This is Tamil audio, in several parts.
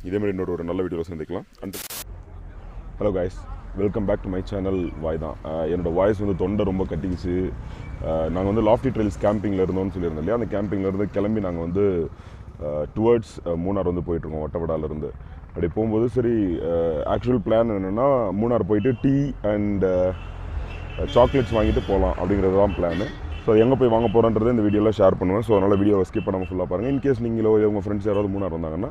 இதே மாதிரி இன்னொரு நல்ல வீடியோவில் சந்திக்கலாம். Hello guys, welcome back to my channel வாய் தான். என்னோடய வாய்ஸ் வந்து தொண்டை ரொம்ப கட்டிக்கிச்சு. நாங்கள் வந்து லாஃப்டி ட்ரெயில்ஸ் கேம்பிங்கில் இருந்தோம்னு சொல்லியிருந்தோம் இல்லையா, அந்த கேம்பிங்லேருந்து கிளம்பி நாங்கள் வந்து டுவர்ட்ஸ் மூணார் வந்து போயிட்டுருக்கோம். வட்டவடாலேருந்து அப்படி போகும்போது சரி, ஆக்சுவல் பிளான் என்னென்னா மூணார் போயிட்டு டீ அண்ட் சாக்லேட்ஸ் வாங்கிட்டு போகலாம் அப்படிங்கிறது தான் பிளானு. ஸோ எங்கே போய் வாங்க போகிறோன்றதை இந்த வீடியோவில் ஷேர் பண்ணுவேன். ஸோ அதனால் வீடியோவை ஸ்கிப் பண்ணாமல் ஃபுல்லாக பாருங்கள். இன்கேஸ் நீங்களோ உங்கள் ஃப்ரெண்ட்ஸ் யாராவது மூணார் வந்தாங்கன்னா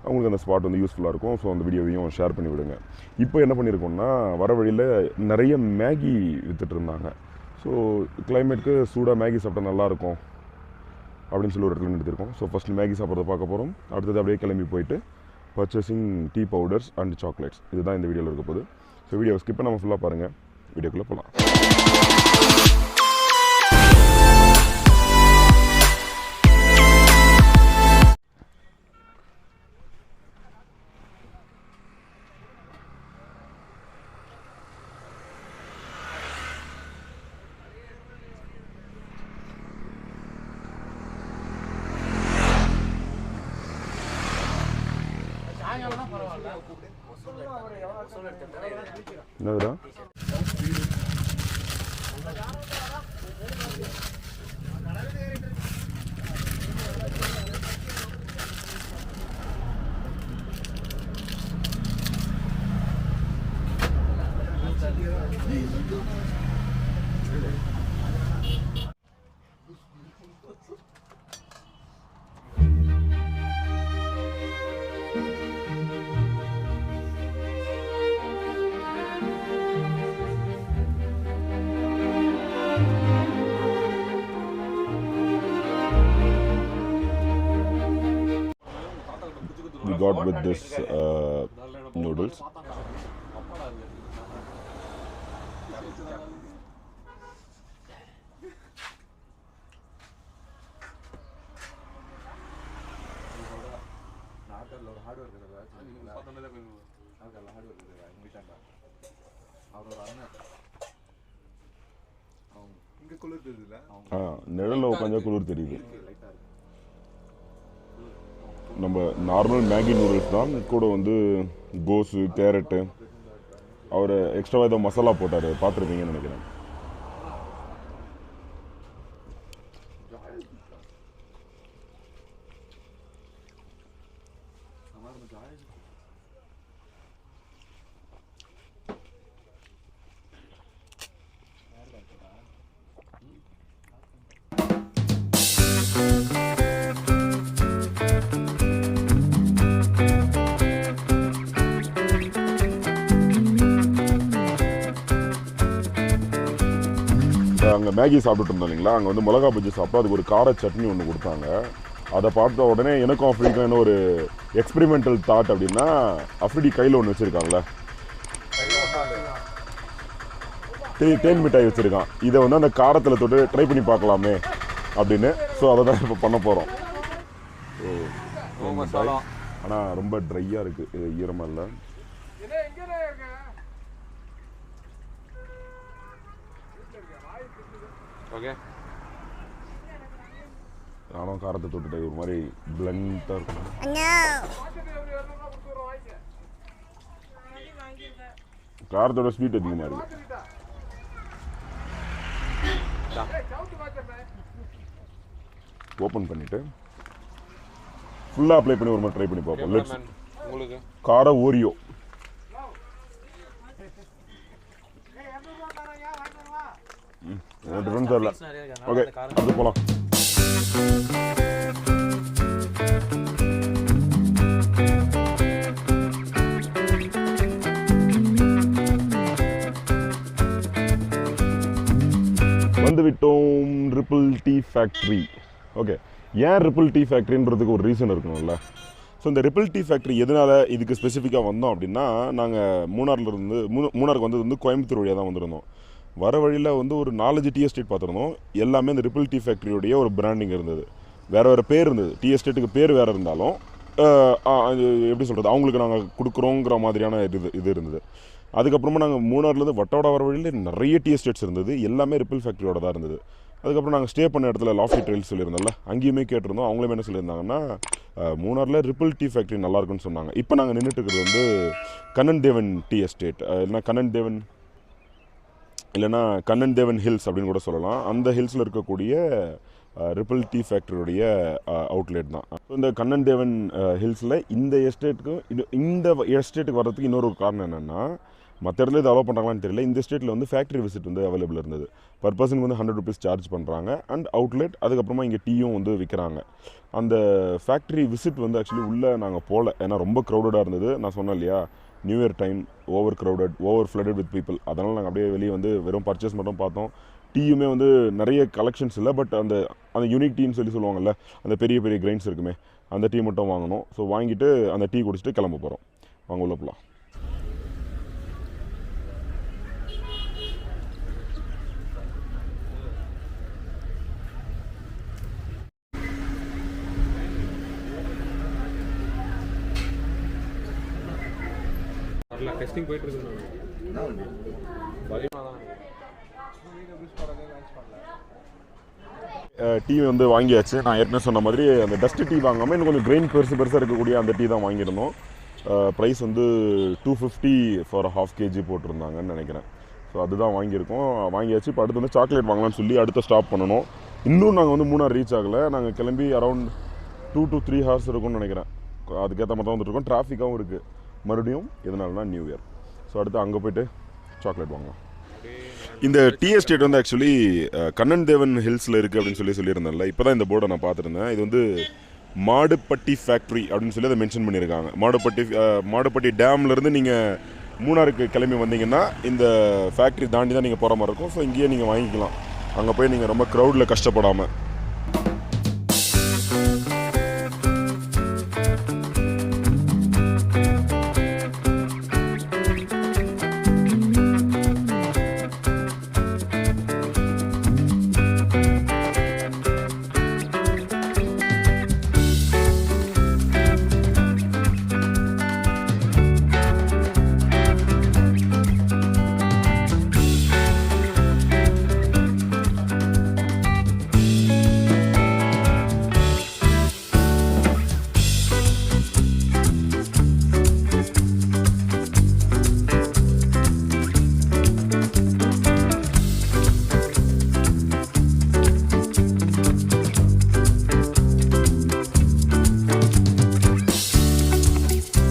அவங்களுக்கு அந்த ஸ்பாட் வந்து யூஸ்ஃபுல்லாக இருக்கும். ஸோ அந்த வீடியோவையும் ஷேர் பண்ணி விடுங்க. இப்போ என்ன பண்ணியிருக்கோம்னா, வர வழியில் நிறைய மேகி விற்றுட்டு இருந்தாங்க. ஸோ கிளைமேட்டுக்கு சூடாக மேகி சாப்பிட்டா நல்லாயிருக்கும் அப்படின்னு சொல்லி ஒரு இடத்துல நிறுத்திருக்கோம். ஸோ ஃபஸ்ட்டு மேகி சாப்பிட்றத பார்க்க போகிறோம். அடுத்தது அப்படியே கிளம்பி போயிட்டு purchasing tea powders and chocolates, இதுதான் இந்த வீடியோவில் இருக்க போகுது. ஸோ வீடியோ ஸ்கிப் பண்ணாமல் ஃபுல்லாக பாருங்கள். வீடியோக்குள்ளே போகலாம். என்னதுடா we got with this noodles. நிழல்ல உட்காந்தா குளிர் தெரியுது. நம்ம நார்மல் மேகி நூடுல்ஸ் தான், கூட வந்து கோஸு கேரட்டு அவர் எக்ஸ்ட்ராவாக ஏதோ மசாலா போட்டார், பார்த்துருப்பீங்கன்னு நினைக்கிறேன். அங்கே மேகி சாப்பிட்டு இருந்தோம் இல்லைங்களா, அங்கே வந்து மிளகா பஜ்ஜி சாப்பிட்டா அதுக்கு ஒரு கார சட்னி ஒன்று கொடுத்தாங்க. அதை பார்த்த உடனே எனக்கும் அஃப்ரிக்கும் என்ன ஒரு எக்ஸ்பெரிமெண்டல் தாட் அப்படின்னா, அஃப்ரிடி கையில் ஒன்று வச்சுருக்காங்களே, தேன் மிட்டாய் வச்சுருக்கான். இதை வந்து அந்த காரத்தில் தொட்டு ட்ரை பண்ணி பார்க்கலாமே அப்படின்னு. ஸோ அதை தான் இப்போ பண்ண போகிறோம். ஆனால் ரொம்ப ட்ரையாக இருக்குது, ஈரமாக இல்லை. ஓகே, நானும் காரத்தை தொட்டுட்டு ஒரு மாதிரி பிளண்டாக இருக்கும். காரத்தோட ஸ்வீட் அதிகமாக இருக்கு. ஓப்பன் பண்ணிட்டு ஃபுல்லாக அப்ளை பண்ணி ஒரு மாதிரி ட்ரை பண்ணி பார்ப்போம். லெட்ஸ் உங்களுக்கு கார ஓரியோ. டிஃபரன்ஸ் இல்லை. ஓகே, அது போகலாம். வந்துவிட்டோம் ரிப்பிள் டீ ஃபேக்ட்ரி. ஓகே, ஏன் ரிப்பிள் டீ ஃபேக்ட்ரின்றதுக்கு ஒரு ரீசன் இருக்கணும்ல. ஸோ இந்த ரிப்பிள் டீ ஃபேக்ட்ரி எதனால் இதுக்கு ஸ்பெசிஃபிக்காக வந்தோம் அப்படின்னா, நாங்கள் மூணாருக்கு வந்தது வந்து கோயம்புத்தூர் வழியாக தான் வந்திருந்தோம். வர வழியில் வந்து ஒரு 4 டீ எஸ்டேட் பார்த்துருந்தோம். எல்லாமே இந்த ரிப்பிள் டீ ஃபேக்ட்ரியோடைய ஒரு பிராண்டிங் இருந்தது. வேறு பேர் இருந்தது. டீ எஸ்டேட்டுக்கு பேர் வேறு இருந்தாலும் எப்படி சொல்கிறது, அவங்களுக்கு நாங்கள் கொடுக்குறோங்கிற மாதிரியான இது இருந்தது. அதுக்கப்புறமா நாங்கள் மூணார்லேருந்து வட்டவடா வர வழியில் நிறைய டீ எஸ்டேட்ஸ் இருந்தது. எல்லாமே ரிப்பிள் ஃபேக்ட்ரியோட தான் இருந்தது. அதுக்கப்புறம் நாங்கள் ஸ்டே பண்ண இடத்துல லாஃப்டி ட்ரெயில்ஸ் சொல்லியிருந்தோம்ல, அங்கேயுமே கேட்டிருந்தோம். அவங்களுமே என்ன சொல்லியிருந்தாங்கன்னா, மூணாரில் ரிப்பிள் டீ ஃபேக்ட்ரி நல்லாயிருக்குன்னு சொன்னாங்க. இப்போ நாங்கள் நின்றுட்டு இருக்கிறது வந்து கண்ணன்தேவன் டீ எஸ்டேட், இல்லைன்னா கண்ணன்தேவன் ஹில்ஸ் அப்படின்னு கூட சொல்லலாம். அந்த ஹில்ஸில் இருக்கக்கூடிய ரிப்பிள் டீ ஃபேக்ட்ரியுடைய அவுட்லெட் தான். இந்த கண்ணன்தேவன் ஹில்ஸில் இந்த எஸ்டேட்டுக்கு வர்றதுக்கு இன்னொரு காரணம் என்னென்னா, மற்ற இடத்துல இது அலோவ் பண்ணுறாங்களான்னு தெரியல, இந்த ஸ்டேட்டில் வந்து ஃபேக்ட்ரி விசிட் வந்து அவைலபிள் இருந்தது. பர் பர்சனுக்கு வந்து 100 rupees சார்ஜ் பண்ணுறாங்க. அண்ட் அவுட்லெட், அதுக்கப்புறமா இங்கே டீயும் வந்து விற்கிறாங்க. அந்த ஃபேக்ட்ரி விசிட் வந்து ஆக்சுவலி உள்ளே நாங்கள் போகல, ஏன்னா ரொம்ப க்ரௌடடாக இருந்தது. நான் சொன்னேன் இல்லையா, new year time, over flooded with people. அதனால் நாங்கள் அப்படியே வெளியே வந்து வெறும் பர்ச்சேஸ் மட்டும் பார்த்தோம். டீயுமே வந்து நிறைய கலெக்ஷன்ஸ் இல்லை, பட் அந்த யூனிக் டீன்னு சொல்லுவாங்கல்ல, அந்த பெரிய பெரிய கிரைன்ஸ் இருக்குமே, அந்த டீ மட்டும் வாங்கணும். ஸோ வாங்கிட்டு அந்த டீ குடிச்சிட்டு கிளம்ப போகிறோம். வாங்க உள்ள போகலாம். டெஸ்டிங் போயிட்டு இருக்கு. டீ வந்து வாங்கியாச்சு. நான் ஏற்கனவே சொன்ன மாதிரி அந்த டஸ்ட் டீ வாங்காமல் இன்னும் கொஞ்சம் கிரெயின் பெருசாக இருக்கக்கூடிய அந்த டீ தான் வாங்கியிருந்தோம். ப்ரைஸ் வந்து 250 ஃபார் ½ kg போட்டிருந்தாங்கன்னு நினைக்கிறேன். ஸோ அதுதான் வாங்கியிருக்கோம். வாங்கியாச்சு. இப்போ அடுத்து வந்து சாக்லேட் வாங்கலாம்னு சொல்லி அடுத்த ஸ்டாப் பண்ணணும். இன்னும் நாங்கள் வந்து மூணார் ரீச் ஆகலை. நாங்கள் கிளம்பி அரௌண்ட் 2 to 3 hours இருக்கும்னு நினைக்கிறேன். அதுக்கேற்ற மாதிரி தான் வந்துருக்கோம். டிராஃபிக்காகவும் இருக்குது மறுபடியும். எதனாலனா நியூ இயர். ஸோ அடுத்து அங்கே போய்ட்டு சாக்லேட் வாங்கலாம். இந்த டீ எஸ்டேட் வந்து ஆக்சுவலி கண்ணன்தேவன் ஹில்ஸில் இருக்குது அப்படின்னு சொல்லியிருந்தேன்ல, இப்போ தான் இந்த போர்டை நான் பார்த்துருந்தேன். இது வந்து மாடுப்பட்டி ஃபேக்ட்ரி அப்படின்னு சொல்லி அதை மென்ஷன் பண்ணியிருக்காங்க. மாடுப்பட்டி டேம்லேருந்து நீங்கள் மூணாருக்கு கிளம்பி வந்தீங்கன்னா இந்த ஃபேக்ட்ரி தாண்டி தான் நீங்கள் போகிற மாதிரி இருக்கும். ஸோ இங்கேயே நீங்கள் வாங்கிக்கலாம். அங்கே போய் நீங்கள் ரொம்ப க்ரௌடில் கஷ்டப்படாமல்